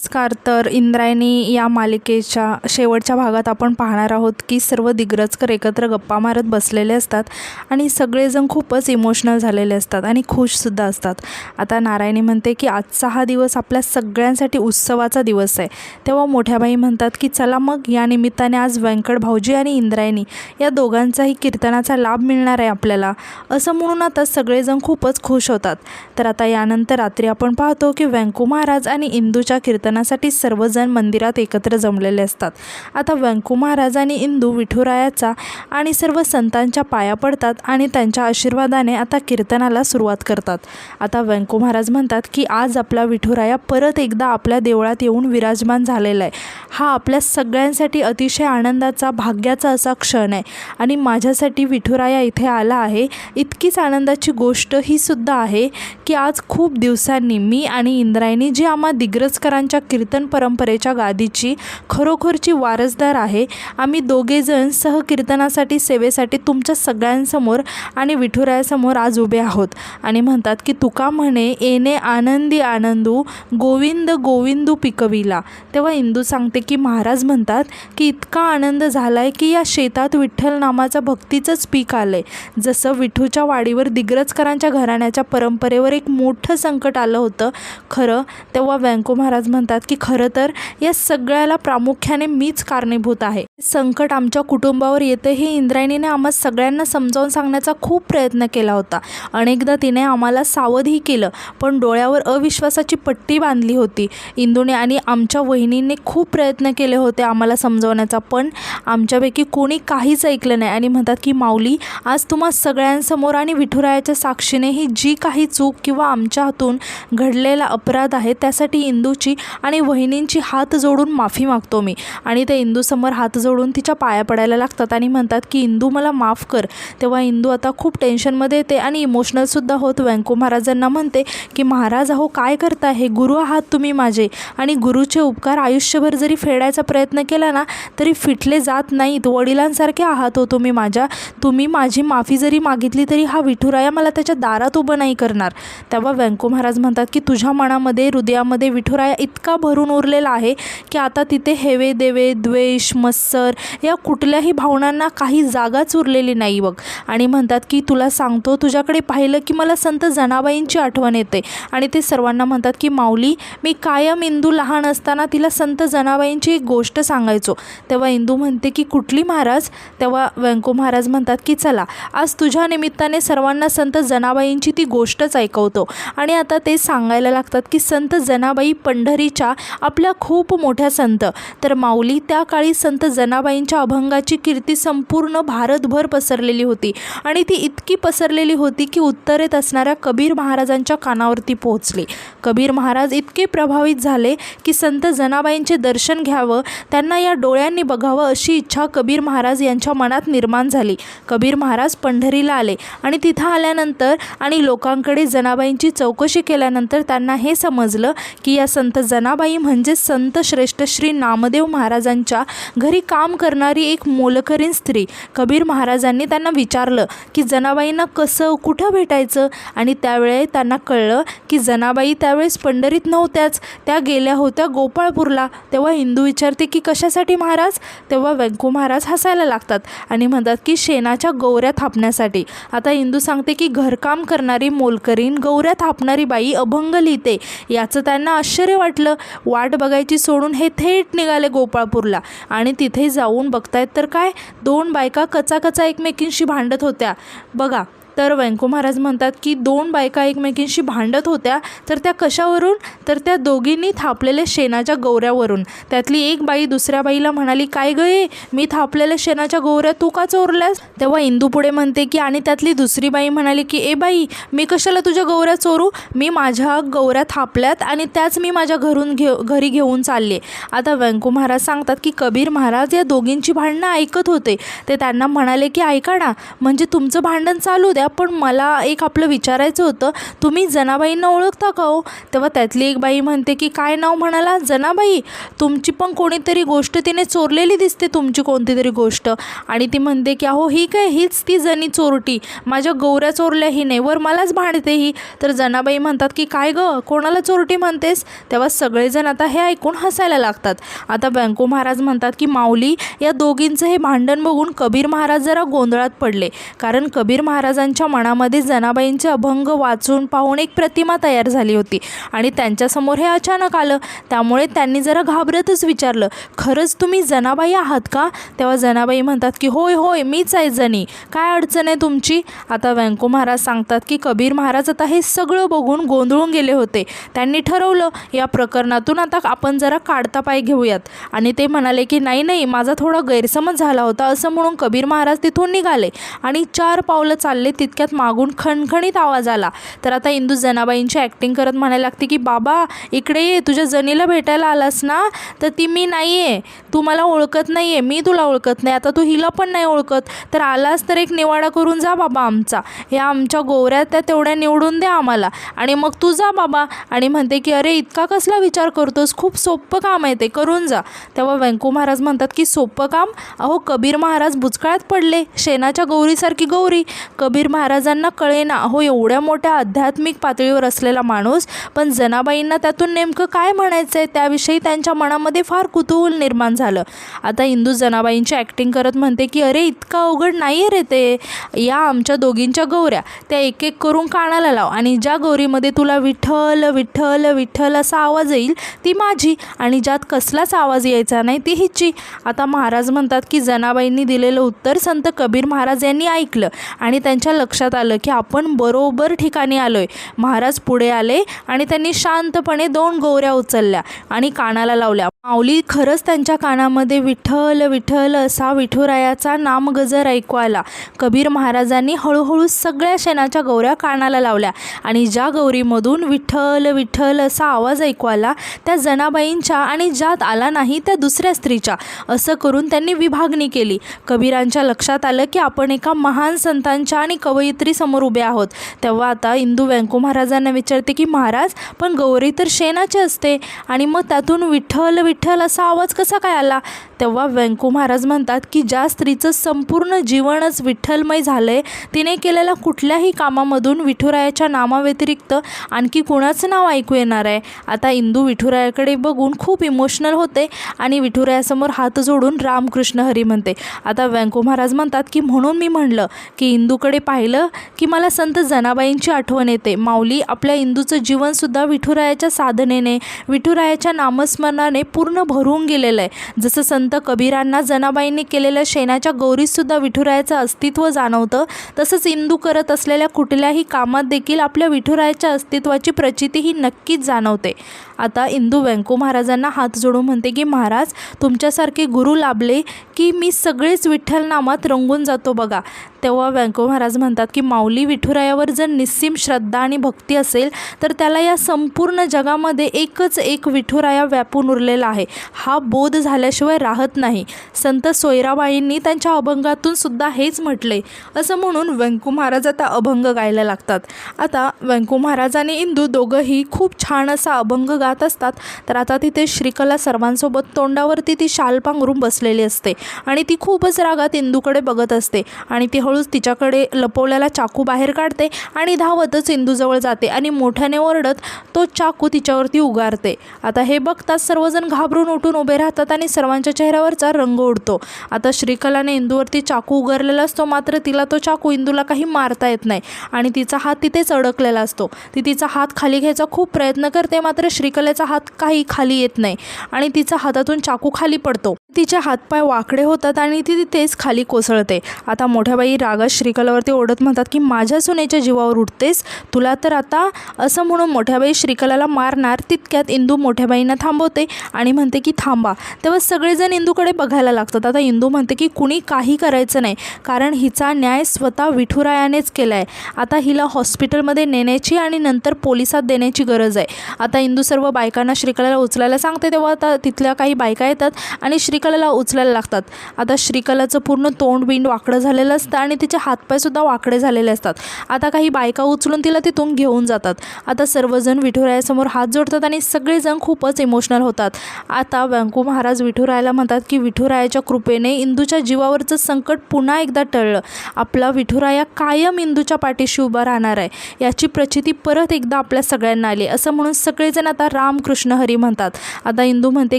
नमस्कार. तर इंद्रायणी या मालिकेच्या शेवटच्या भागात आपण पाहणार आहोत की सर्व दिग्रजकर एकत्र गप्पा मारत बसलेले असतात आणि सगळेजण खूपच इमोशनल झालेले असतात आणि खुशसुद्धा असतात. आता नारायणी म्हणते की आजचा हा दिवस आपल्या सगळ्यांसाठी उत्सवाचा दिवस आहे. तेव्हा मोठ्याबाई म्हणतात की चला मग या निमित्ताने आज व्यंकट भाऊजी आणि इंद्रायणी या दोघांचाही कीर्तनाचा लाभ मिळणार आहे आपल्याला, असं म्हणून आता सगळेजण खूपच खुश होतात. तर आता यानंतर रात्री आपण पाहतो की व्यंकू महाराज आणि इंदूच्या कीर्तनासाठी सर्वजण मंदिरात एकत्र जमलेले असतात. आता व्यंकू महाराज आणि इंदू विठुरायाचा आणि सर्व संतांच्या पाया पडतात आणि त्यांच्या आशीर्वादाने आता कीर्तनाला सुरुवात करतात. आता व्यंकू महाराज म्हणतात की आज आपला विठुराया परत एकदा आपल्या देवळात येऊन विराजमान झालेला आहे. हा आपल्या सगळ्यांसाठी अतिशय आनंदाचा, भाग्याचा असा क्षण आहे आणि माझ्यासाठी विठुराया इथे आला आहे. इतकीच आनंदाची गोष्ट ही सुद्धा आहे की आज खूप दिवसांनी मी आणि इंद्रायणी जी आम्हा दिग्रजकरांच्या कीर्तन परंपरेच्या गादीची खरोखरची वारसदार आहे, आम्ही दोघेजण सहकीर्तनासाठी, सेवेसाठी तुमच्या सगळ्यांसमोर आणि विठुरायासमोर आज उभे आहोत. आणि म्हणतात की तुका म्हणे येणे आनंदी आनंदू, गोविंद गोविंदू पिकविला. तेव्हा इंदू सांगते की महाराज म्हणतात की इतका आनंद झाला आहे की या शेतात विठ्ठल नामाचं भक्तीचंच पीक आलं आहे. जसं विठूच्या वाडीवर दिग्रजकरांच्या घराण्याच्या परंपरेवर एक मोठं संकट आलं होतं खरं, तेव्हा व्यंकू महाराज म्हणतात की खरं तर या सगळ्याला प्रामुख्याने मीच कारणीभूत आहे. संकट आमच्या कुटुंबावर येतं हे इंद्रायणीने आम्हा सगळ्यांना समजावून सांगण्याचा खूप प्रयत्न केला होता. अनेकदा तिने आम्हाला सावधही केलं, पण डोळ्यावर अविश्वासाची पट्टी बांधली होती. इंदूने आणि आमच्या वहिनींनी खूप प्रयत्न केले होते आम्हाला समजवण्याचा, पण आमच्यापैकी कोणी काहीच ऐकलं नाही. आणि म्हणतात की माऊली, आज तुम्हा सगळ्यांसमोर आणि विठुरायाच्या साक्षीने ही जी काही चूक किंवा आमच्या हातून घडलेला अपराध आहे त्यासाठी इंदूची आणि वहिनींची हात जोडून माफी मागतो मी. आणि ते इंदूसमोर हात जोडून तिच्या पाया पडायला लागतात आणि म्हणतात की इंदू मला माफ कर. तेव्हा इंदू आता खूप टेन्शनमध्ये येते आणि इमोशनलसुद्धा होत व्यंकू महाराजांना म्हणते की महाराज अहो काय करता, हे गुरु आहात तुम्ही माझे आणि गुरुचे उपकार आयुष्यभर जरी फेडायचा प्रयत्न केला ना तरी फिटले जात नाहीत. वडिलांसारखे आहात हो तुम्ही माझ्या. तुम्ही माझी माफी जरी मागितली तरी हा विठुराया मला त्याच्या दारात उभं नाही करणार. तेव्हा व्यंकू महाराज म्हणतात की तुझ्या मनामध्ये, हृदयामध्ये विठुराया इतका भरून उरलेला आहे की आता तिथे हेवे देवे, द्वेष, मत्सर या कुठल्याही भावनांना काही जागाच उरलेली नाही बघ. आणि म्हणतात की तुला सांगतो, तुझ्याकडे पाहिलं की मला संत जनाबाईंची आठवण येते. आणि ते सर्वांना म्हणतात की माऊली, मी कायम इंदू लहान असताना तिला संत जनाबाईंची एक गोष्ट सांगायचो. तेव्हा इंदू म्हणते की कुठली महाराज. तेव्हा व्यंकू महाराज म्हणतात की चला आज तुझ्या निमित्ताने सर्वांना संत जनाबाईंची ती गोष्टच ऐकवतो. आणि आता ते सांगायला लागतात की संत जनाबाई पंढरीच्या आपल्या खूप मोठ्या संत. तर माऊली, त्या काळी संत जनाबाईंच्या अभंगाची कीर्ती संपूर्ण भारतभर पसरलेली होती आणि ती इतकी पसरलेली होती की उत्तरेत असणाऱ्या कबीर महाराजांच्या कानावरती पोहोचली. कबीर महाराज इतके प्रभावित झाले की संत जनाबाईंचे दर्शन घ्यावं, त्यांना या डोळ्यांनी बघावं अशी इच्छा कबीर महाराज यांच्या मनात निर्माण झाली. कबीर महाराज पंढरीला आले आणि तिथं आल्यानंतर आणि लोकांकडे जनाबाईंची चौकशी केल्यानंतर त्यांना हे समजलं की या संत जनाबाई म्हणजे संत श्रेष्ठ श्री नामदेव महाराजांच्या घरी काम करणारी एक मोलकरीण स्त्री. कबीर महाराजांनी त्यांना विचारलं की जनाबाईंना कसं, कुठं भेटायचं. आणि त्यावेळी त्यांना कळलं की जनाबाई त्यावेळेस पंढरीत नव्हत्याच, त्या गेल्या होत्या गोपाळपूरला. तेव्हा इंदू विचारते की कशासाठी महाराज. तेव्हा व्यंकू महाराज हसायला लागतात आणि म्हणतात की शेणाच्या गौऱ्या थापण्यासाठी. आता इंदू सांगते की घरकाम करणारी मोलकरीण, गौऱ्या थापणारी बाई अभंग लिहिते. याचं त्यांना आश्चर्य वाटलं. वाट बघायची सोडून हे थेट निघाले गोपाळपूरला आणि तिथे जाऊन बघतायत तर काय, दोन बायका कचाकचा एकमेकींशी भांडत होत्या बघा. तर व्यंकू महाराज म्हणतात की दोन बायका एकमेकींशी भांडत होत्या, तर त्या कशावरून, तर त्या दोघींनी थापलेल्या शेणाच्या गौऱ्यावरून. त्यातली एक बाई दुसऱ्या बाईला म्हणाली, काय गं, मी थापलेल्या शेणाच्या गौऱ्या तू का चोरल्यास. तेव्हा इंदू पुढे म्हणते की आणि त्यातली दुसरी बाई म्हणाली की ए बाई, मी कशाला तुझ्या गौऱ्या चोरू, मी माझ्या गौऱ्या थापल्यात आणि त्याच मी माझ्या घरी घेऊन चालले. आता व्यंकू महाराज सांगतात की कबीर महाराज या दोघींची भांडणं ऐकत होते. ते त्यांना म्हणाले की ऐका ना, म्हणजे तुमचं भांडण चालू द्या, पण मला एक आपलं विचारायचं होतं, तुम्ही जनाबाईंना ओळखता का हो? तेव्हा त्यातली एक बाई म्हणते की काय नाव म्हणाला? जनाबाई, तुमची पण कोणीतरी गोष्ट तिने चोरलेली दिसते, तुमची कोणती तरी गोष्ट. आणि ती म्हणते की अहो ही काय, हीच ती जनी चोरटी, माझ्या गौऱ्या चोरल्या हिने, वर मलाच भांडते ही. तर जनाबाई म्हणतात की काय गं, कोणाला चोरटी म्हणतेस? तेव्हा सगळेजण आता हे ऐकून हसायला लागतात. आता व्यंको महाराज म्हणतात की माऊली, या दोघींचं हे भांडण बघून कबीर महाराज जरा गोंधळात पडले, कारण कबीर महाराजांच्या मनामध्ये जनाबाईंचे अभंग वाचून पाहून एक प्रतिमा तयार झाली होती आणि त्यांच्यासमोर हे अचानक आलं. त्यामुळे त्यांनी जरा घाबरतच विचारलं, खरंच तुम्ही जनाबाई आहात का? तेव्हा जनाबाई म्हणतात की होय होय, मीच आहे जनी, काय अडचण आहे तुमची? आता व्यंको महाराज सांगतात की कबीर महाराज आता हे सगळं बघून गोंधळून गेले होते. त्यांनी ठरवलं या प्रकरणातून आता आपण जरा काढता पाय घेऊयात. आणि ते म्हणाले की नाही नाही, माझा थोडा गैरसमज झाला होता. असं म्हणून कबीर महाराज तिथून निघाले आणि 4 पावलं चालले, तितक्यात मागून खणखणीत आवाज आला. तर आता इंदू जनाबाईंची ॲक्टिंग करत म्हणायला लागते की बाबा इकडे ये, तुझ्या जनीला भेटायला आलास ना? तर ती मी नाही आहे, तू मला ओळखत नाही आहे, मी तुला ओळखत नाही, आता तू हिला पण नाही ओळखत, तर आलास तर एक निवाडा करून जा बाबा आमचा, ह्या आमच्या गोवऱ्या त्या तेवढ्या निवडून द्या आम्हाला, आणि मग तू जा बाबा. आणि म्हणते की अरे इतका कसला विचार करतोस, खूप सोपं काम आहे ते, करून जा. तेव्हा व्यंको महाराज म्हणतात की सोपं काम? अहो कबीर महाराज बुचकळ्यात पडले, शेणाच्या गौरीसारखी गौरी. कबीर महाराजांना कळेना, अहो एवढ्या मोठ्या आध्यात्मिक पातळीवर असलेला माणूस, पण जनाबाईंना त्यातून नेमकं काय म्हणायचं आहे त्याविषयी त्यांच्या मनामध्ये फार कुतूहल निर्माण झालं. आता इंदू जनाबाईंची ॲक्टिंग करत म्हणते की अरे इतकं अवघड नाही आहे रे ते, या आमच्या दोघींच्या गौऱ्या त्या एक एक करून कानाला लाव, आणि ज्या गौरीमध्ये तुला विठ्ठल विठ्ठल विठ्ठल असा आवाज येईल ती माझी, आणि ज्यात कसलाच आवाज यायचा नाही ती हिची. आता महाराज म्हणतात की जनाबाईंनी दिलेलं उत्तर संत कबीर महाराज यांनी ऐकलं आणि त्यांच्या लक्षात आलं की आपण बरोबर ठिकाणी आलोय. महाराज पुढे आले आणि त्यांनी शांतपणे 2 गौऱ्या उचलल्या आणि कानाला लावल्या. माऊली, खरंच त्यांच्या कानामध्ये विठ्ठल विठ्ठल असा विठुरायाचा नामगजर ऐकू आला. कबीर महाराजांनी हळूहळू सगळ्या शेणाच्या गौऱ्या कानाला लावल्या आणि ज्या गौरीमधून विठ्ठल विठ्ठल असा आवाज ऐकू आला त्या जनाबाईंच्या, आणि ज्यात आला नाही त्या दुसऱ्या स्त्रीच्या. असं करून त्यांनी विभागणी केली. कबीरांच्या लक्षात आलं की आपण एका महान संतांच्या आणि कवयित्रीसमोर उभे आहोत. तेव्हा आता इंदू व्यंको महाराजांना विचारते की महाराज, पण गौरी तर शेणाची असते आणि मग त्यातून विठ्ठल विठ्ठल असा आवाज कसा काय आला? तेव्हा व्यंको महाराज म्हणतात की ज्या स्त्रीचं संपूर्ण जीवनच विठ्ठलमय झालंय, तिने केलेल्या कुठल्याही कामामधून विठुरायाच्या नामाव्यतिरिक्त आणखी कुणाचं नाव ऐकू येणार आहे? आता इंदू विठुरायाकडे बघून खूप इमोशनल होते आणि विठुरायासमोर हात जोडून रामकृष्ण हरी म्हणते. आता व्यंको महाराज म्हणतात की म्हणून मी म्हणलं की इंदूकडे पाहिलं की मला संत जनाबाईंची आठवण येते. माऊली, आपल्या इंदूचं जीवनसुद्धा विठुरायाच्या साधनेने, विठुरायाच्या नामस्मरणाने पूर्ण भरून गेलेलं आहे. जसं संत कबीरांना जनाबाईंनी केलेल्या शेणाच्या गौरीतसुद्धा विठुरायाचं अस्तित्व जाणवतं, तसंच इंदू करत असलेल्या कुठल्याही कामात देखील आपल्या विठुरायाच्या अस्तित्वाची प्रचिती ही नक्कीच जाणवते. आता इंदू व्यंको महाराजांना हात जोडून म्हणते की महाराज, तुमच्यासारखे गुरु लाभले की मी सगळेच विठ्ठल नामात रंगून जातो बघा. तेव्हा व्यंको महाराज म्हणतात की माऊली, विठुरायावर जर निस्सीम श्रद्धा आणि भक्ती असेल तर त्याला या संपूर्ण जगामध्ये एकच एक विठुराया व्यापून उरलेला आहे, हा बोध झाल्याशिवाय राहत नाही. संत सोयराबाईंनी त्यांच्या अभंगातून सुद्धा हेच म्हटले. असं म्हणून व्यंको महाराज आता अभंग गायला लागतात. आता व्यंको महाराज आणि इंदू दोघंही खूप छान असा अभंग गात असतात. तर आता तिथे श्रीकला सर्वांसोबत तोंडावरती ती शाल पांघरून बसलेली असते आणि ती खूपच रागात इंदूकडे बघत असते आणि ती हळूच तिच्याकडे लपवलेला चाकू बाहेर काढते आणि धावतच इंदूजवळ जाते आणि मोठ्याने ओरडत तो चाकू तिच्यावरती उगारते. आता हे बघताच सर्वजण घाबरून उठून उभे राहतात आणि सर्वांच्या चेहऱ्यावरचा रंग उडतो. आता श्रीकलाने इंदूवरती चाकू उगारलेला असतो, मात्र तिला तो चाकू इंदूला काही मारता येत नाही आणि तिचा हात तिथेच अडकलेला असतो. ती तिचा हात खाली घ्यायचा खूप प्रयत्न करते, मात्र श्रीकलेचा हात काही खाली येत नाही आणि तिचा हातातून चाकू खाली पडतो. तिचे हातपाय वाकडे होतात आणि ती तिथेच खाली कोसळते. आता मोठ्या बाई रागात श्रीकलावरती ओढत म्हणतात की माझ्या सुनेच्या जीवावर उठतेस, तुला तर आता. असं म्हणून मोठ्याबाई श्रीकलाला मारणार तितक्यात इंदू मोठ्याबाईंना थांबवते आणि म्हणते की थांबा. तेव्हा सगळेजण इंदूकडे बघायला लागतात. आता इंदू म्हणते की कुणी काही करायचं नाही, कारण हिचा न्याय स्वतः विठुरायानेच केला आहे. आता हिला हॉस्पिटलमध्ये नेण्याची आणि नंतर पोलिसात देण्याची गरज आहे. आता इंदू सर्व सर्व बायकांना श्रीकलाला उचलायला सांगते तेव्हा आता तिथल्या काही बायका येतात आणि श्रीकलाला उचलायला लागतात. आता श्रीकलाचं पूर्ण तोंड वाकडं झालेलं असतं आणि तिचे हातपायसुद्धा वाकडे झालेले असतात. आता काही बायका उचलून तिला तिथून घेऊन जातात. आता सर्वजण विठुरायासमोर हात जोडतात आणि सगळेजण खूपच इमोशनल होतात. आता व्यंकू महाराज विठुरायाला म्हणतात की विठुरायाच्या कृपेने इंदूच्या जीवावरचं संकट पुन्हा एकदा टळलं. आपला विठुराया कायम इंदूच्या पाठीशी उभा राहणार आहे याची प्रचिती परत एकदा आपल्या सगळ्यांना आली असं म्हणून सगळेजण आता रामकृष्ण हरी म्हणतात. आता इंदू म्हणते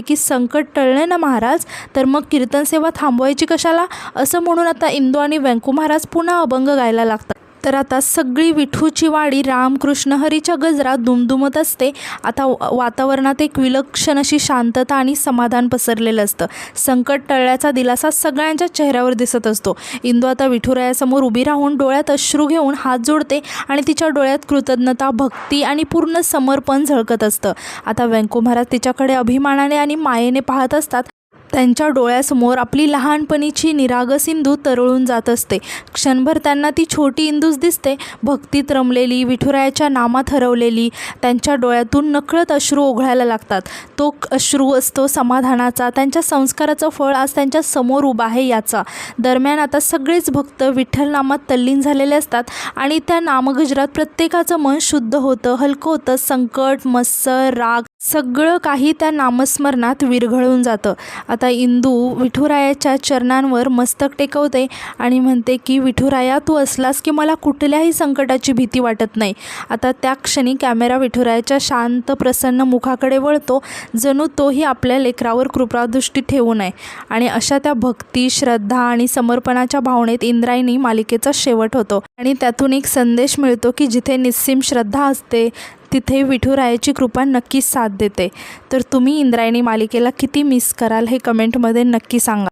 की संकट टळले ना महाराज, तर मग कीर्तन सेवा थांबवायची कशाला, असं म्हणून आता इंदू आणि व्यंकू महाराज पुन्हा अभंग गायला लागतात. तर आता सगळी विठूची वाडी रामकृष्ण हरीच्या गजरात दुमदुमत असते. आता वातावरणात एक विलक्षण अशी शांतता आणि समाधान पसरलेलं असतं. संकट टळल्याचा दिलासा सगळ्यांच्या चेहऱ्यावर दिसत असतो. इंदू आता विठुरायासमोर उभी राहून डोळ्यात अश्रू घेऊन हात जोडते आणि तिच्या डोळ्यात कृतज्ञता, भक्ती आणि पूर्ण समर्पण झळकत असतं. आता व्यंकू महाराज तिच्याकडे अभिमानाने आणि मायेने पाहत असतात. त्यांच्या डोळ्यासमोर आपली लहानपणीची निरागस इंदू तरळून जात असते. क्षणभर त्यांना ती छोटी इंदूच दिसते, भक्तीत रमलेली, विठुरायाच्या नामात हरवलेली. त्यांच्या डोळ्यातून नकळत अश्रू ओघळायला लागतात. तो अश्रू असतो समाधानाचा, त्यांच्या संस्काराचं फळ आज त्यांच्या समोर उभा आहे याचा. दरम्यान आता सगळेच भक्त विठ्ठल नामात तल्लीन झालेले असतात आणि त्या नामगजरात प्रत्येकाचं मन शुद्ध होतं, हलकं होतं. संकट, मत्सर, राग सगळं काही त्या नामस्मरणात विरघळून जातं. आता इंदू विठुरायाच्या चरणांवर मस्तक टेकवते आणि म्हणते की विठुराया, तू असलास की मला कुठल्याही संकटाची भीती वाटत नाही. आता त्या क्षणी कॅमेरा विठुरायाच्या शांत प्रसन्न मुखाकडे वळतो, जणू तोही आपल्या लेकरावर कृपादृष्टी ठेवू नये. आणि अशा त्या भक्ती, श्रद्धा आणि समर्पणाच्या भावनेत इंद्रायणी मालिकेचा शेवट होतो. आणि त्यातून एक संदेश मिळतो की जिथे निस्सीम श्रद्धा असते तिथे विठुरायाची कृपा नक्कीच साथ देते. तर तुम्ही इंद्रायणी मालिकेला किती मिस कराल हे कमेंटमध्ये नक्की सांगा.